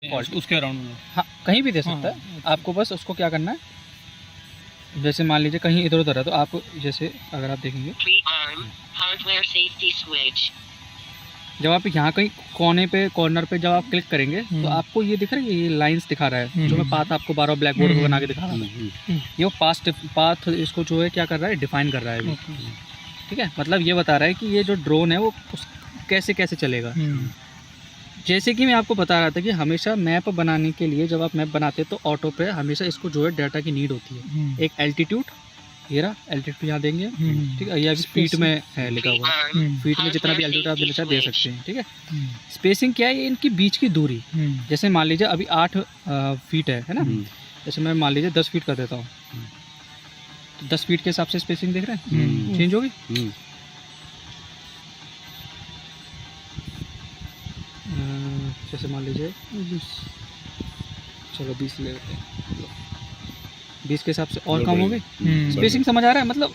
Fault उसके around में। हाँ कहीं भी दे सकता है। आपको बस उसको क्या करना है, जैसे मान लीजिए कहीं इधर उधर है तो आप जैसे अगर आप देखेंगे जब आप यहाँ कहीं कोने पे कॉर्नर पे जब आप क्लिक करेंगे तो आपको ये दिख रहा है, ये लाइंस दिखा रहा है जो मैं पाथ आपको बार बार ब्लैक बोर्ड पर बना के दिखा रहा हूँ। ये वो पाथ इसको जो है क्या कर रहा है, डिफाइन कर रहा है अभी। ठीक है, मतलब ये बता रहा है कि ये जो ड्रोन है वो कैसे कैसे चलेगा। जैसे कि मैं आपको बता रहा था कि हमेशा मैप बनाने के लिए जब आप मैप बनाते हैं तो ऑटो पे हमेशा इसको जो है डाटा की नीड होती है। एक एल्टीट्यूड, ये रहा एल्टीट्यूड यहाँ देंगे। ठीक है, ये अभी फीट में है लिखा हुआ, फीट में जितना भी एल्टीट्यूड आप देना चाहे दे सकते हैं। ठीक है, स्पेसिंग क्या है, ये इनकी बीच की दूरी। जैसे मान लीजिए अभी 8 फीट है ना, जैसे मैं मान लीजिए 10 फीट कर देता हूँ तो 10 फीट के हिसाब से स्पेसिंग देख रहे हैं चेंज होगी। जैसे मान लीजिए 20 ले लेते हैं, 20 के हिसाब से और कम हो गई स्पेसिंग। समझ आ रहा है मतलब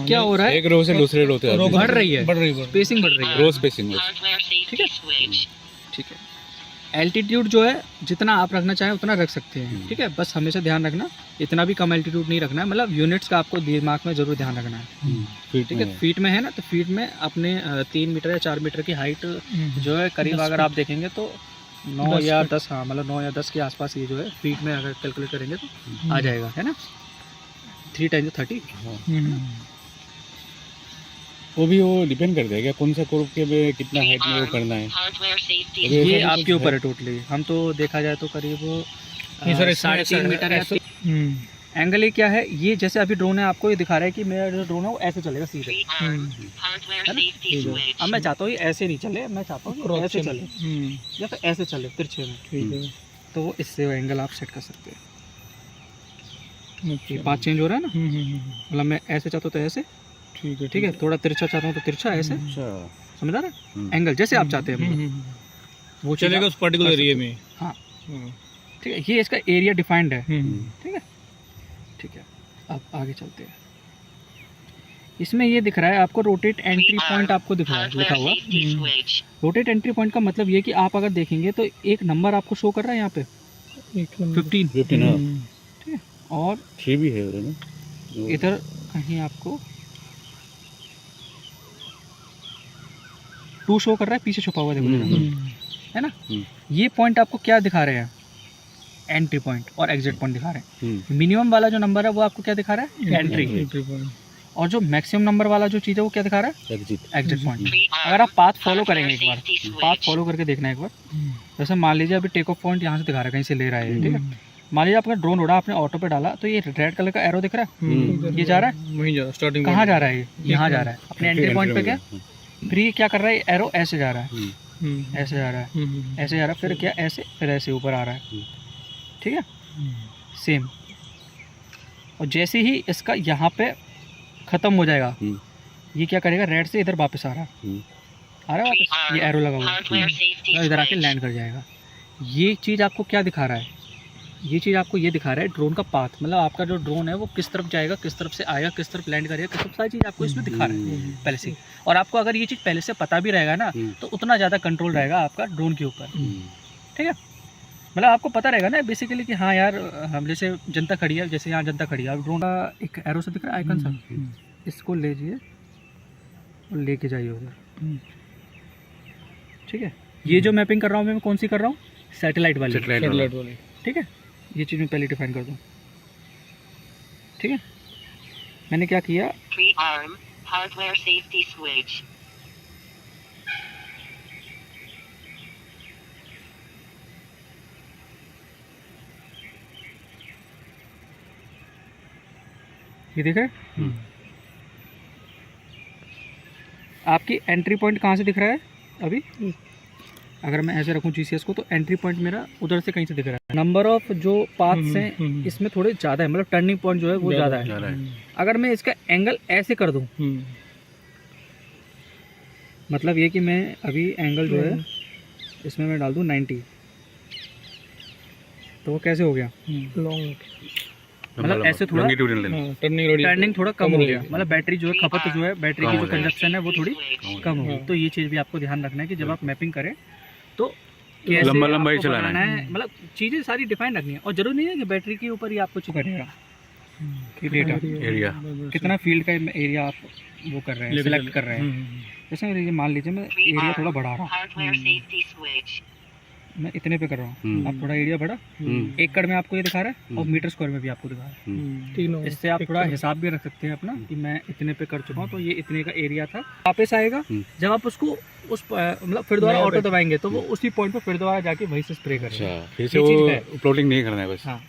क्या हो रहा है, एक रो से दूसरे रो पे बढ़ रही है, स्पेसिंग बढ़ रही है, रो स्पेसिंग। ठीक है ठीक है। एल्टीट्यूड जो है जितना आप रखना चाहें उतना रख सकते हैं। ठीक है, बस हमेशा ध्यान रखना इतना भी कम एल्टीट्यूड नहीं रखना है, मतलब यूनिट्स का आपको दिमाग में जरूर ध्यान रखना है। ठीक है, फीट में है ना, तो फीट में अपने 3 मीटर या 4 मीटर की हाइट जो है करीब अगर आप देखेंगे तो 9 या 10, हाँ मतलब 9 या 10 के आसपास ये जो है फीट में अगर कैलकुलेट करेंगे तो आ जाएगा, है ना। 3 टाइम्स 30। वो भी वो डिपेंड कर देगा कौन सा ग्रुप के में कितना हाइट में वो करना है, ये आपके ऊपर है टोटली। हम तो देखा जाए तो करीब 3.5 मीटर है। एंगल ये क्या है, ये जैसे अभी ड्रोन है आपको ये दिखा रहा है कि मेरा जो ड्रोन है वो ऐसे चलेगा सीधे, है ना। अब मैं चाहता हूँ ये ऐसे नहीं चले, मैं चाहता हूँ ऐसे चले या फिर ऐसे चले तिरछे में। ठीक है, तो वो इससे एंगल आप सेट कर सकते हैं। पाथ चेंज हो रहा है ना, मतलब मैं ऐसे चाहता हूँ तो ऐसे। ठीक है, थोड़ा तिरछा चाहता हूँ तो तिरछा ऐसे। समझ आ रहा है, एंगल जैसे आप चाहते हैं वो चलेगा उस पर्टिकुलर एरिया में। हाँ ठीक है, ये इसका एरिया डिफाइंड है। ठीक है ठीक है, अब आगे चलते हैं। इसमें ये दिख रहा है आपको रोटेट एंट्री पॉइंट, आपको दिख रहा है लिखा हुआ। रोटेट एंट्री पॉइंट का मतलब ये कि आप अगर देखेंगे तो एक नंबर आपको शो कर रहा है यहाँ पे 15। ठीक है, और 3 भी है इधर कहीं आपको 2 शो कर रहा है, पीछे छुपा हुआ देखो, है ना। ये पॉइंट आपको क्या दिखा रहे हैं, एंट्री पॉइंट और एग्जिट पॉइंट दिखा रहे हैं। मिनिमम वाला जो नंबर है वो आपको क्या दिखा रहा है, एंट्री पॉइंट, और जो मैक्सिमम नंबर वाला जो चीज़ है वो क्या दिखा रहा है, एग्जिट पॉइंट। अगर आप पाथ फॉलो करेंगे, एक बार पाथ फॉलो करके देखना है एक बार। जैसे मान लीजिए अभी टेक ऑफ पॉइंट यहाँ से दिखा रहा है, कहीं से ले रहा है। ठीक है, मान लीजिए आपका ड्रोन उड़ा, आपने ऑटो पे डाला तो ये रेड कलर का एरो दिख रहा है, ये जा रहा है वहीं जा, स्टार्टिंग कहाँ जा रहा है, यहाँ जा रहा है अपने एंट्री पॉइंट पे। क्या फिर ये क्या कर रहा है, एरो ऐसे जा रहा है, ऐसे जा रहा है, ऐसे जा रहा है, फिर क्या ऐसे, फिर ऐसे ऊपर आ रहा है। ठीक है, सेम। और जैसे ही इसका यहाँ पे ख़त्म हो जाएगा, ये क्या करेगा, रेड से इधर वापस आ रहा है, वापस ये एरो लगा हुआ इधर आके लैंड कर जाएगा। ये चीज़ आपको क्या दिखा रहा है, ये चीज़ आपको ये दिखा रहा है ड्रोन का पाथ, मतलब आपका जो ड्रोन है वो किस तरफ जाएगा, किस तरफ से आएगा, किस तरफ लैंड करेगा, किस तरफ, सारी चीज़ आपको इसमें दिखा रहा है पहले से। और आपको अगर ये चीज़ पहले से पता भी रहेगा ना तो उतना ज़्यादा कंट्रोल रहेगा आपका ड्रोन के ऊपर। ठीक है, मतलब आपको पता रहेगा ना बेसिकली कि हाँ यार, हम जैसे जनता खड़ी है, जैसे यहाँ जनता खड़ी है, अब ड्रोन का एक एरो से दिख रहा है आइकन सा, इसको ले जाइए और लेके जाइए उधर। ठीक है, ये जो मैपिंग कर रहा हूँ मैं कौन सी कर रहा हूँ, सैटेलाइट वाली। ठीक है, ये चीज़ मैं पहले डिफाइन कर दूँ। ठीक है, मैंने क्या किया, ये देख रहे हैं आपकी एंट्री पॉइंट कहाँ से दिख रहा है अभी। अगर मैं ऐसे रखूँ जीसीएस को तो एंट्री पॉइंट मेरा उधर से कहीं से दिख रहा है। नंबर ऑफ जो पाथ्स हैं इसमें थोड़े ज़्यादा है, मतलब टर्निंग पॉइंट जो है वो ज़्यादा है। अगर मैं इसका एंगल ऐसे कर दूँ, मतलब ये कि मैं अभी एंगल जो है इसमें मैं डाल दूँ 90, तो वो कैसे हो गया, लॉन्ग, मतलब ऐसे थोड़ा टर्निंग थोड़ा कम हो गया, मतलब बैटरी जो है खपत जो है, बैटरी की जो कंजप्शन है वो थोड़ी कम हो गई। तो ये चीज़ भी आपको ध्यान रखना है कि जब आप मैपिंग करें तो कैसे लंबा लंबा ही आपको चलाना बनाना है, मतलब चीज़ें सारी डिफाइन रखनी है। और जरूरी नहीं है कि बैटरी के ऊपर ही आपको कुछ करेगा कि डेटा एरिया कितना फील्ड का एरिया आप वो कर रहे हैं, सिलेक्ट कर रहे हैं। जैसे ये मान लीजिए मैं एरिया थोड़ा बढ़ा रहा हूँ, मैं इतने पे कर रहा हूँ, आप थोड़ा एरिया बढ़ा, एकड़ में आपको ये दिखा रहा है और मीटर स्क्वायर में भी आपको दिखा रहा है। तीनों इससे आप थोड़ा हिसाब भी रख सकते हैं अपना कि मैं इतने पे कर चुका हूँ, तो ये इतने का एरिया था। वापस आएगा जब आप उसको उस मतलब फिर दोबारा ऑटो दबाएंगे तो वो उसी पॉइंट पे फिर दोबारा जाके वहीं से स्प्रे करेगा। अच्छा, फिर से ये वो चीज़ है। प्लॉटिंग नहीं करना है बस। हाँ,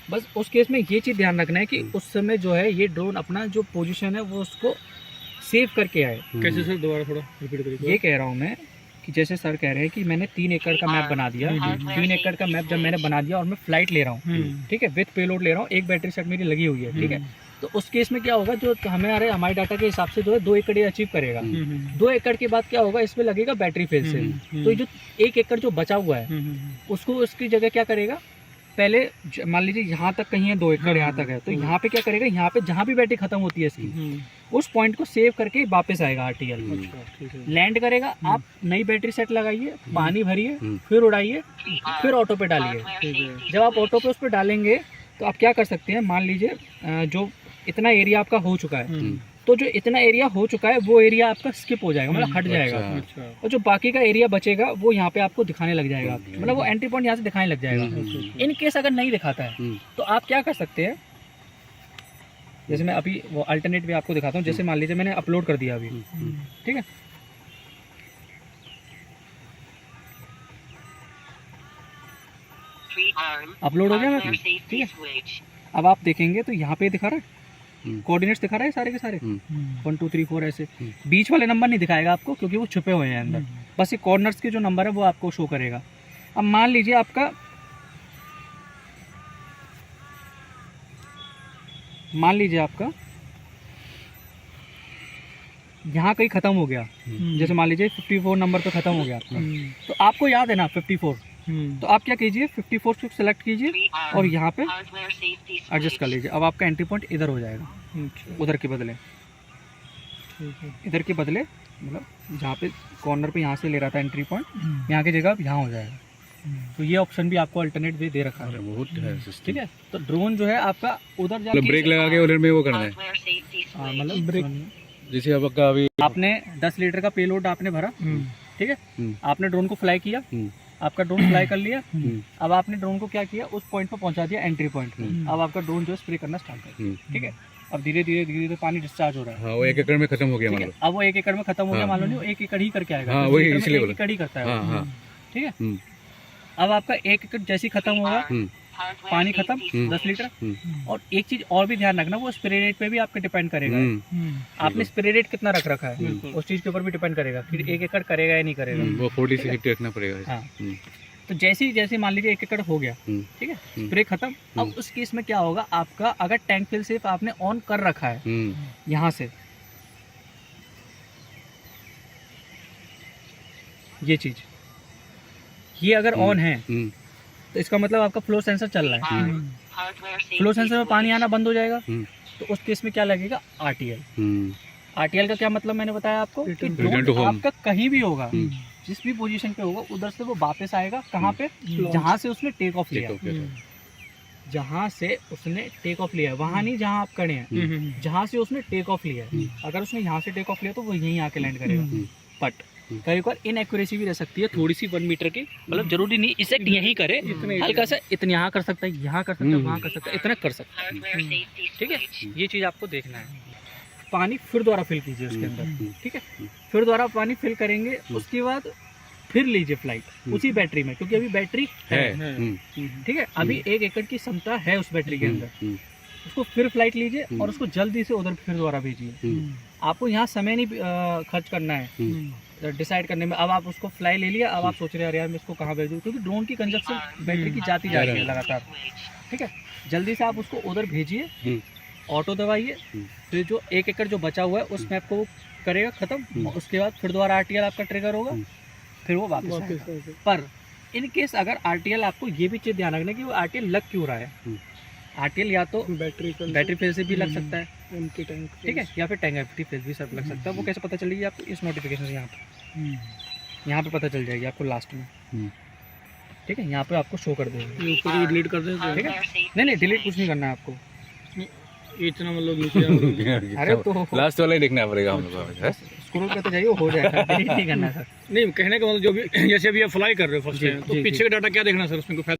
बस उस केस में ये चीज़ ध्यान रखना है कि उस समय जो है ये ड्रोन अपना जो पोजीशन है वो उसको सेव करके आए। कैसे सर, दोबारा थोड़ा रिपीट करिए। ये कह रहा हूँ मैं कि जैसे सर कह रहे हैं कि मैंने 3 एकड़ का मैप बना दिया, 3 एकड़ का मैप जब मैंने बना दिया और मैं फ्लाइट ले रहा हूँ, ठीक है, विथ पेलोड ले रहा हूँ, एक बैटरी सेट मेरी लगी हुई है, ठीक है, तो उस केस में क्या होगा, जो हमारे डाटा के हिसाब से जो है 2 एकड़ ये अचीव करेगा। 2 एकड़ के बाद क्या होगा, इसमें लगेगा बैटरी फेल से। तो जो 1 एकड़ जो बचा हुआ है उसको उसकी जगह क्या करेगा, पहले मान लीजिए यहाँ तक कहीं है 2 एकड़ यहाँ तक है, तो यहाँ पे क्या करेगा, यहाँ पे जहाँ भी बैटरी खत्म होती है इसकी उस पॉइंट को सेव करके वापस आएगा आरटीएल, लैंड करेगा, आप नई बैटरी सेट लगाइए, पानी भरिए, फिर उड़ाइए, फिर ऑटो पे डालिए। जब आप ऑटो पे उस पर डालेंगे तो आप क्या कर सकते हैं, मान लीजिए जो इतना एरिया आपका हो चुका है, तो जो इतना एरिया हो चुका है वो एरिया आपका स्किप हो जाएगा, मतलब हट जाएगा, और जो बाकी का एरिया बचेगा वो यहाँ पे आपको दिखाने लग जाएगा, मतलब वो एंट्री पॉइंट यहाँ से दिखाने लग जाएगा। इन केस अगर नहीं दिखाता है तो आप क्या कर सकते हैं, जैसे मैं अभी वो अल्टरनेट भी आपको दिखाता हूँ। जैसे मान लीजिए मैंने अपलोड कर दिया अभी, ठीक है, अपलोड हो गया मैं, ठीक है। अब आप देखेंगे तो यहाँ पे दिखा रहा है कोऑर्डिनेट्स दिखा रहा है सारे के सारे 1 2 3 4 ऐसे, बीच वाले नंबर नहीं दिखाएगा आपको क्योंकि वो छुपे हुए हैं अंदर, बस ये कॉर्नर्स के जो नंबर है वो आपको शो करेगा। अब मान लीजिए आपका, मान लीजिए आपका यहाँ कहीं ख़त्म हो गया, जैसे मान लीजिए 54 नंबर पे ख़त्म हो गया आपका, तो आपको याद है ना 54, तो आप क्या कीजिए 54 को सिलेक्ट कीजिए और यहाँ पे एडजस्ट कर लीजिए। अब आपका एंट्री पॉइंट इधर हो जाएगा, उधर के बदले, इधर के बदले, मतलब जहाँ पे कॉर्नर पे यहाँ से ले रहा था एंट्री पॉइंट, यहाँ की जगह यहाँ हो जाएगा। तो ये ऑप्शन भी आपको अल्टरनेट भी दे रखा है, बहुत है, ठीक है। तो ड्रोन जो है आपका उधर जाके ब्रेक लगा के उधर में वो करना है, मतलब ब्रेक, जैसे आपका अभी आपने 10 लीटर का पेलोड आपने भरा, ठीक है, आपने ड्रोन को फ्लाई किया, आपका ड्रोन फ्लाई कर लिया, अब आपने ड्रोन को क्या किया, उस पॉइंट पर पहुंचा दिया एंट्री पॉइंट पे। अब आपका ड्रोन जो है स्प्रे करना स्टार्ट कर, ठीक है। अब धीरे धीरे पानी डिस्चार्ज हो रहा है। हाँ, वो 1 एकड़ में खत्म हो गया, मान लो। अब वो 1 एकड़ में खत्म हो गया, मान लो नहीं, 1 एकड़ ही करके आएगा। हाँ, वही इसलिए 1 एकड़ ही करता है, हाँ, ठीक है। अब आपका 1 एकड़ जैसे ही खत्म होगा, पानी खत्म 10 लीटर। और एक चीज और भी ध्यान रखना, वो स्प्रे रेट पे भी आपके डिपेंड करेगा, आपने स्प्रे रेट कितना रख रखा है उस चीज के ऊपर भी डिपेंड करेगा कि 1 एकड़ करेगा या नहीं करेगा। वो 40 से 50 रखना पड़ेगा। हाँ, तो जैसे मान लीजिए 1 एकड़ हो गया, ठीक है, स्प्रे खत्म। अब उस केस में क्या होगा, आपका अगर टैंक फिल सिर्फ आपने ऑन कर रखा है यहाँ से, ये चीज ये अगर ऑन है तो इसका मतलब आपका फ्लो सेंसर चल रहा है, फ्लो सेंसर में पानी आना बंद हो जाएगा, तो उस केस में क्या लगेगा, आरटीएल। आरटीएल का क्या मतलब मैंने बताया आपको कि ड्रोन आपका कहीं भी होगा, जिस भी पोजीशन पे होगा उधर से वो वापस आएगा, कहाँ पे, जहाँ से उसने टेक ऑफ लिया, जहाँ से उसने टेक ऑफ लिया, वहाँ नहीं जहाँ आप खड़े हैं, जहाँ से उसने टेक ऑफ लिया है। अगर उसने यहाँ से टेक ऑफ लिया तो वो यहीं आके लैंड करेगा। बट कई बार इनएक्यूरेसी भी रह सकती है थोड़ी सी, 1 मीटर की, मतलब जरूरी नहीं इसेक्ट यहीं करे, हल्का सा इतना यहाँ कर सकता है, यहाँ कर सकता है, वहाँ कर सकता है, इतना कर सकता है, ठीक है। ये चीज़ आपको देखना है। पानी फिर दोबारा फिल कीजिए उसके अंदर, ठीक है, फिर दोबारा पानी फिल करेंगे, उसके बाद फिर लीजिए फ्लाइट उसी बैटरी में, क्योंकि अभी बैटरी है, ठीक है, अभी 1 एकड़ की क्षमता है उस बैटरी के अंदर। उसको फिर फ्लाइट लीजिए और उसको जल्दी से उधर फिर दोबारा भेजिए। आपको यहाँ समय नहीं खर्च करना है डिसाइड करने में। अब आप उसको फ्लाई ले लिया, अब आप सोच रहे हैं यार मैं इसको कहाँ भेजूँ, क्योंकि ड्रोन की कंजप्शन बैटरी की जाती जा रही है लगातार, ठीक है। जल्दी से आप उसको उधर भेजिए, ऑटो दबाइए, फिर जो 1 एकड़ जो बचा हुआ है उस मैप को करेगा खत्म, उसके बाद फिर दोबारा आरटीएल आपका ट्रिगर होगा, फिर वो वापस आएगा। पर इन केस अगर आरटीएल, आपको ये भी चीज़ ध्यान रखना कि वो आरटीएल लग क्यों रहा है। आरटीएल या तो बैटरी फेल से भी लग सकता है, ठीक है, या फिर टैंक एम्प्टी फेल भी सब लग सकता है। वो कैसे पता चलेगी आपको, इस नोटिफिकेशन से यहाँ पे पता चल जाएगी आपको लास्ट में। ठीक है, यहाँ पे आपको शो कर देगा। ये ऊपर भी डिलीट कर दे तो ठीक है, नहीं डिलीट कुछ नहीं करना है आपको। ये इतना मतलब नीचे अरे तो लास्ट वाला ही देखना पड़ेगा हम लोग को। स्क्रॉल करते जाइए, हो जाएगा, डिलीट नहीं करना सर। नहीं कहने का मतलब जो भी जैसे अभी आप फ्लाई कर रहे हो फर्स्ट जी, टाइम तो जी, पीछे का डाटा क्या देखना सर उसमें